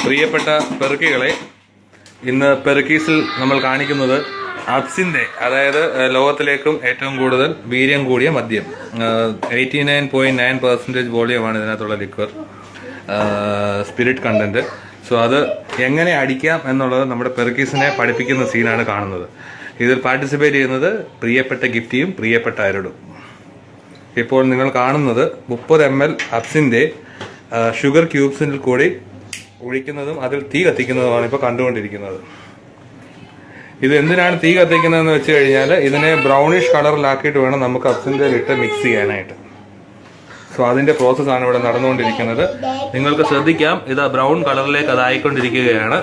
പ്രിയപ്പെട്ട പെറുക്കികളെ, ഇന്ന് പെറുക്കീസിൽ നമ്മൾ കാണിക്കുന്നത് അബ്സിന്റെ, അതായത് ലോകത്തിലേക്കും ഏറ്റവും കൂടുതൽ വീര്യം കൂടിയ മദ്യം. 89.9% വോളിയമാണ് ഇതിനകത്തുള്ള ലിക്വർ, സ്പിരിറ്റ് കണ്ടന്റ്. സോ അത് എങ്ങനെ അടിക്കാം എന്നുള്ളത് നമ്മുടെ പെറുക്കീസിനെ പഠിപ്പിക്കുന്ന സീനാണ് കാണുന്നത്. ഇതിൽ പാർട്ടിസിപ്പേറ്റ് ചെയ്യുന്നത് പ്രിയപ്പെട്ട ഗിഫ്റ്റിയും പ്രിയപ്പെട്ട അരുടും. ഇപ്പോൾ നിങ്ങൾ കാണുന്നത് 30 ml അബ്സിന്റെ ഷുഗർ ക്യൂബ്സിൽ കൂടി ഒഴിക്കുന്നതും അതിൽ തീ കത്തിക്കുന്നതുമാണ് ഇപ്പോൾ കണ്ടുകൊണ്ടിരിക്കുന്നത്. ഇത് എന്തിനാണ് തീ കത്തിക്കുന്നതെന്ന് വെച്ച് കഴിഞ്ഞാൽ ഇതിനെ ബ്രൗണിഷ് കളറിലാക്കിയിട്ട് വേണം നമുക്ക് അബ്സിന്റെ ഇട്ട് മിക്സ് ചെയ്യാനായിട്ട്. സോ അതിന്റെ പ്രോസസ്സാണ് ഇവിടെ നടന്നുകൊണ്ടിരിക്കുന്നത്. നിങ്ങൾക്ക് ശ്രദ്ധിക്കാം, ഇത് ബ്രൗൺ കളറിലേക്ക് അതായിക്കൊണ്ടിരിക്കുകയാണ്.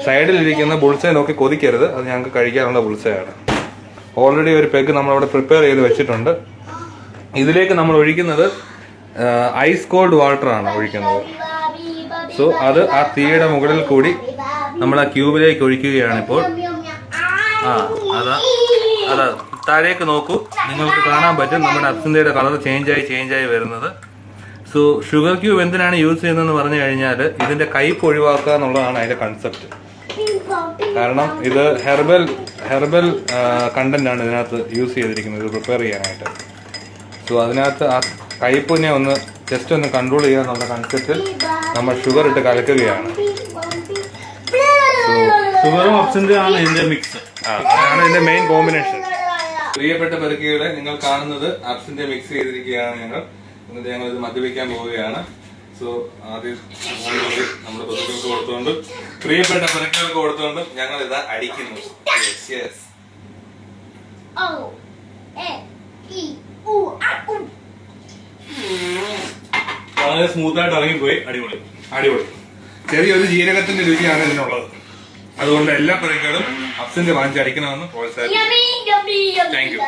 സൈഡിലിരിക്കുന്ന ബുൾസൈ നോക്കി കൊതിക്കരുത്, അത് ഞങ്ങൾക്ക് കഴിക്കാനുള്ള ബുൾസയാണ്. ഓൾറെഡി ഒരു പെഗ് നമ്മളവിടെ പ്രിപ്പയർ ചെയ്ത് വെച്ചിട്ടുണ്ട്. ഇതിലേക്ക് നമ്മൾ ഒഴിക്കുന്നത് ഐസ് കോൾഡ് വാട്ടർ ആണ് ഒഴിക്കുന്നത്. സോ അത് ആ തീയുടെ മുകളിൽ കൂടി നമ്മൾ ആ ക്യൂബിലേക്ക് ഒഴിക്കുകയാണ് ഇപ്പോൾ. അതാ താഴേക്ക് നോക്കൂ, നിങ്ങൾക്ക് കാണാൻ പറ്റും നമ്മുടെ അബ്സിന്റെ കളർ ചേഞ്ചായി വരുന്നത്. സോ ഷുഗർ ക്യൂബ് എന്തിനാണ് യൂസ് ചെയ്യുന്നതെന്ന് പറഞ്ഞു കഴിഞ്ഞാൽ ഇതിന്റെ കയ്പ് ഒഴിവാക്കുക എന്നുള്ളതാണ് അതിന്റെ കൺസെപ്റ്റ്. കാരണം ഇത് ഹെർബൽ കണ്ടന്റ് ആണ് ഇതിനകത്ത് യൂസ് ചെയ്തിരിക്കുന്നത്, ഇത് പ്രിപ്പയർ ചെയ്യാനായിട്ട്. സോ അതിനകത്ത് ആ കയ്പിനെ ഒന്ന് ജസ്റ്റ് ഒന്ന് കൺട്രോൾ ചെയ്യുക എന്നുള്ള കൺസെപ്റ്റിൽ നമ്മൾ ഷുഗർ ഇട്ട് കലക്കുകയാണ്. ഷുഗറും അബ്സിന്റെ ആണ് ഇതിന്റെ മിക്സ്, അതാണ് ഇതിന്റെ മെയിൻ കോമ്പിനേഷൻ. പ്രിയപ്പെട്ട പെറുക്കികളെ, നിങ്ങൾ കാണുന്നത് അബ്സിന്റെ മിക്സ് ചെയ്തിരിക്കുകയാണ് ഞങ്ങൾ. എന്നിട്ട് ഞങ്ങൾ ഇത് മദ്യപിക്കാൻ പോവുകയാണ്. സോ ആദ്യം നമ്മുടെ പെറുക്കൾക്ക് കൊടുത്തുകൊണ്ട്, പ്രിയപ്പെട്ട പെറുക്കൾക്ക് കൊടുത്തുകൊണ്ട് ഞങ്ങൾ ഇത് അടിക്കുന്നു. വളരെ സ്മൂത്തായിട്ട് ഇറങ്ങിപ്പോയി. അടിപൊളി. ചെറിയൊരു ജീരകത്തിന്റെ രുചിയാണ് ഇതിനുള്ളത്. അതുകൊണ്ട് എല്ലാ പെറുക്കകളും അബ്സിന്റെ വാങ്ങിച്ച് അടിക്കണമെന്ന് പ്രോത്സാഹിപ്പിക്കുന്നു. Thank you.